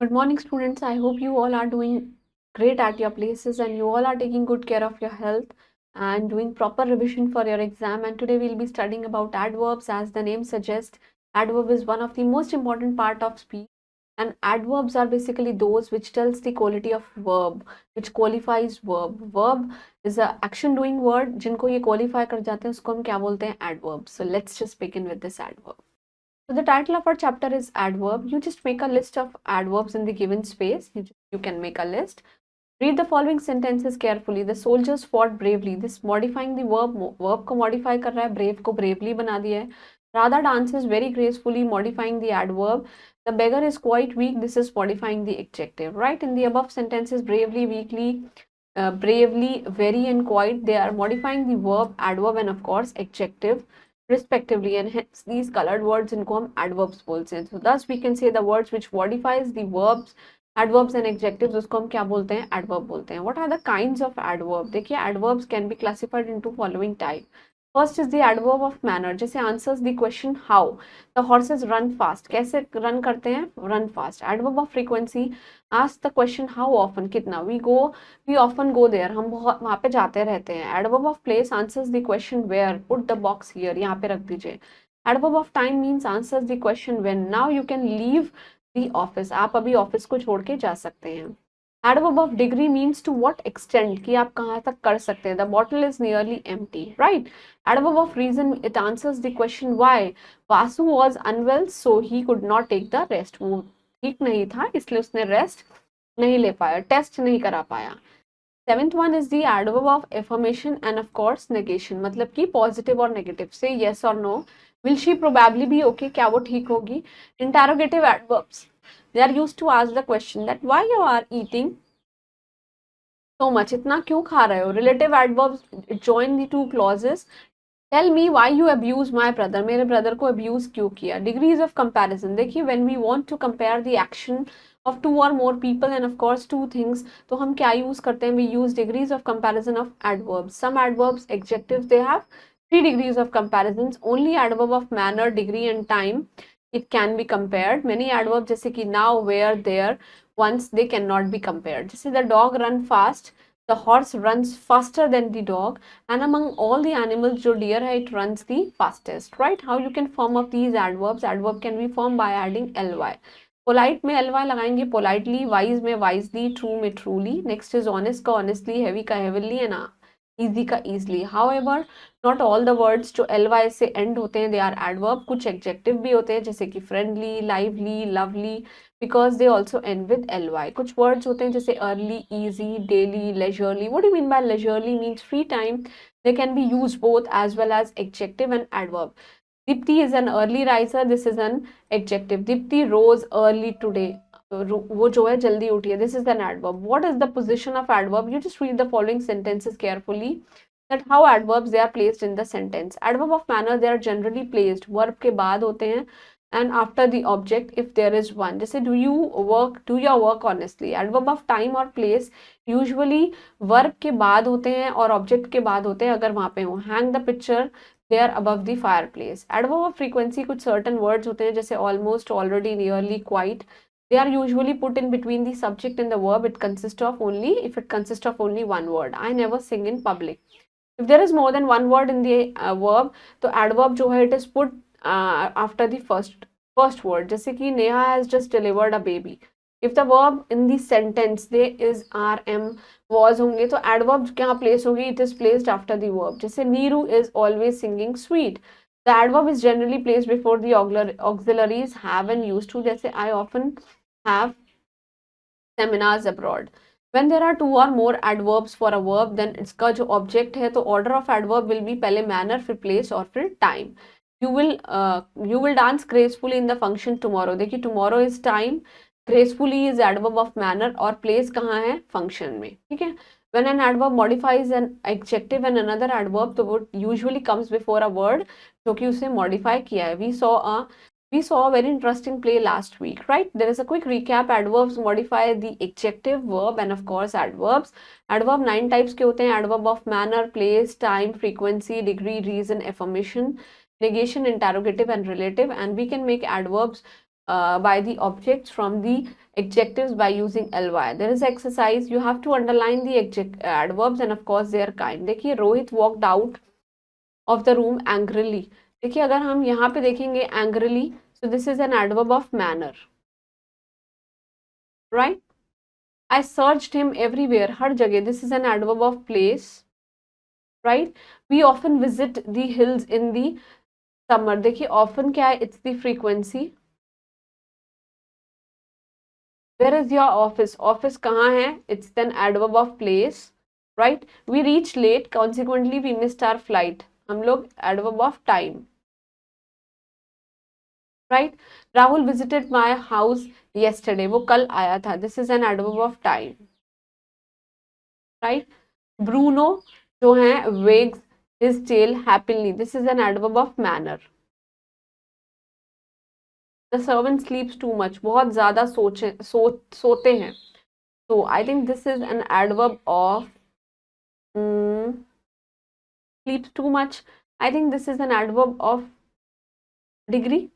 Good morning, students. I hope you all are doing great at your places and you all are taking good care of your health and doing proper revision for your exam. And today we'll be studying about adverbs. As the name suggests, adverb is one of the most important part of speech. And adverbs are basically those which tells the quality of verb, which qualifies verb. Verb is a action doing word. जिनको ये qualify कर जाते हैं उसको हम क्या बोलते हैं? Adverb. So let's just begin with this adverb. So the title of our chapter is adverb. You just make a list of adverbs in the given space. You can make a list. Read the following sentences carefully. The soldiers fought bravely. This modifying the verb. Verb को modify कर रहा है. Brave को bravely बना दिया है. Radha dances very gracefully, modifying the adverb. The beggar is quite weak. This is modifying the adjective. Right? In the above sentences, bravely, weakly, bravely, very, and quite, they are modifying the verb, adverb, and of course adjective respectively, and hence these colored words इनको हम adverbs बोलते हैं. So thus we can say the words which modifies the verbs, adverbs and adjectives उसको हम क्या बोलते हैं? Adverb बोलते हैं. What are the kinds of adverb? देखिए adverbs can be classified into following type. First is the adverb of manner. जैसे answers the question how. The horses run fast. कैसे run करते हैं? Run fast. Adverb of frequency. Ask the question how often. कितना? We often go there. हम बहुत वहाँ पे जाते रहते हैं. Adverb of place answers the question where. Put the box here. यहाँ पे रख दीजिए. Adverb of time means answers the question when. Now you can leave the office. आप अभी ऑफिस को छोड़ के जा सकते हैं. Adverb of degree means to what extent, कि आप कहाँ तक कर सकते हैं. The bottle is nearly empty, right? Adverb of reason, it answers the question why. Vasu was unwell, so he could not take the rest. वो ठीक नहीं था, इसलिए उसने रेस्ट नहीं ले पाया, टेस्ट नहीं करा पाया. Seventh one is the adverb of affirmation and of course negation. मतलब कि positive और negative. Say yes or no. Will she probably be okay? क्या वो ठीक होगी? Interrogative adverbs. They are used to ask the question that why you are eating so much. इतना क्यों खा रहे हो? Relative adverbs join the two clauses. Tell me why you abuse my brother. मेरे brother को abuse क्यों किया? Degrees of comparison. देखिए when we want to compare the action of two or more people and of course two things, तो हम क्या use करते हैं? We use degrees of comparison of adverbs. Some adverbs, adjectives, they have 3 degrees of comparisons. Only adverb of manner, degree and time, it can be compared. Many adverbs जैसे कि now, where, there, once, they cannot be compared. जैसे the dog run fast, the horse runs faster than the dog, and among all the animals जो deer है, it runs the fastest. Right? How you can form up these adverbs? Adverb can be formed by adding ly. Polite में ly लगाएंगे politely, wise में wisely, true में truly. Next is honest का honestly, heavy का heavily, and easy का easily. However, not all the words जो ly से end होते हैं they are adverb. कुछ adjective भी होते हैं जैसे कि friendly, lively, lovely, because they also end with ly. कुछ words होते हैं जैसे early, easy, daily, leisurely. What do you mean by leisurely? Means free time. They can be used both as well as adjective and adverb. Dipti is an early riser. This is an adjective. Dipti rose early today. वो जो है जल्दी उठी है. This is an adverb. What is the position of adverb? You just read the following sentences carefully. That how adverbs they are placed in the sentence. Adverb of manner they are generally placed. Verb के बाद होते हैं and after the object if there is one. जैसे do your work honestly. Adverb of time or place usually verb के बाद होते हैं और object के बाद होते हैं अगर वहाँ पे हो. Hang the picture there above the fireplace. Adverb of frequency कुछ certain words होते हैं जैसे almost, already, nearly, quite. They are usually put in between the subject and the verb. It consists of only if it consists of only one word. I never sing in public. If there is more than one word in the verb, तो adverb जो है it is put after the first word. जैसे कि Neha has just delivered a baby. If the verb in the sentence there is rm was होंगे तो adverb क्या place होगी? It is placed after the verb. जैसे Neeru is always singing sweet. The adverb is generally placed before the auxiliaries have and used to. जैसे I often have seminars abroad. When there are two or more adverbs for a verb, then इसका जो object है तो order of adverb will be पहले manner, फिर place और फिर time. You will dance gracefully in the function tomorrow. देखिए tomorrow is time, gracefully is adverb of manner और place कहाँ है? Function में. ठीक है? When an adverb modifies an adjective and another adverb, तो वो usually comes before a word जो कि उसे modify किया है. We saw a very interesting play last week, right? There is a quick recap. Adverbs modify the adjective, verb, and of course adverbs. Adverb 9 types के होते हैं. Adverb of manner, place, time, frequency, degree, reason, affirmation, negation, interrogative, and relative. And we can make adverbs by the objects from the adjectives by using ly. There is exercise. You have to underline the adverbs and of course their kind. देखिए Rohit walked out of the room angrily. देखिए अगर हम यहाँ पे देखेंगे angrily, so this is an adverb of manner, right? I searched him everywhere, हर जगह. This is an adverb of place, right? We often visit the hills in the summer. देखिए often क्या है? It's the frequency. Where is your office? Office कहाँ है? It's an adverb of place, right? We reached late, consequently we missed our flight. हम लोग adverb of time, right? Rahul visited my house yesterday. वो कल आया था. This is an adverb of time, right? Bruno जो है wags his tail happily. This is an adverb of manner. The servant sleeps too much. बहुत ज़्यादा सोते हैं. So I think this is an adverb of sleeps too much. I think this is an adverb of degree,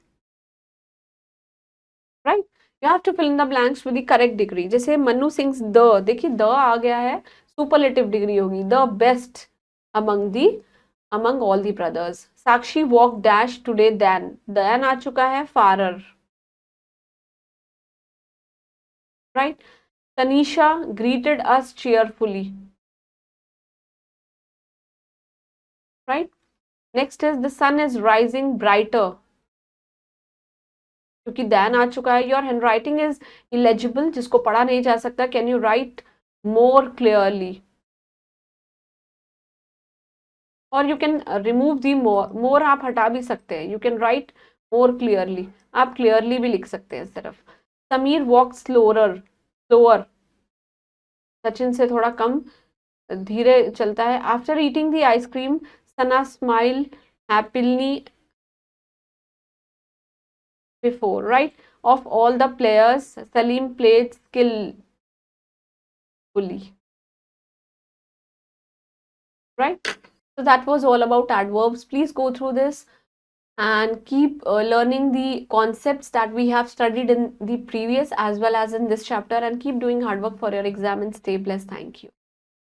right? You have to fill in the blanks with the correct degree. जैसे Manu sings the, देखिए the आ गया है, superlative degree होगी. The best among all the brothers. Sakshi walked dash today than आ चुका है, farer, right? Tanisha greeted us cheerfully, right? Next is the sun is rising brighter. क्योंकि then आ चुका है. Your hand writing is illegible, जिसको पढ़ा नहीं जा सकता. Can you right more clearly? और यू कैन रिमूव दी मोर आप हटा भी सकते हैं. You can write more clearly, आप क्लियरली भी लिख सकते हैं सिर्फ. समीर वॉक स्लोअर, सचिन से थोड़ा कम धीरे चलता है. After eating the ice cream Sana smile happily before, right? Of all the players, Salim played skillfully, right? So that was all about adverbs. Please go through this and keep learning the concepts that we have studied in the previous as well as in this chapter, and keep doing hard work for your exam and stay blessed. Thank you.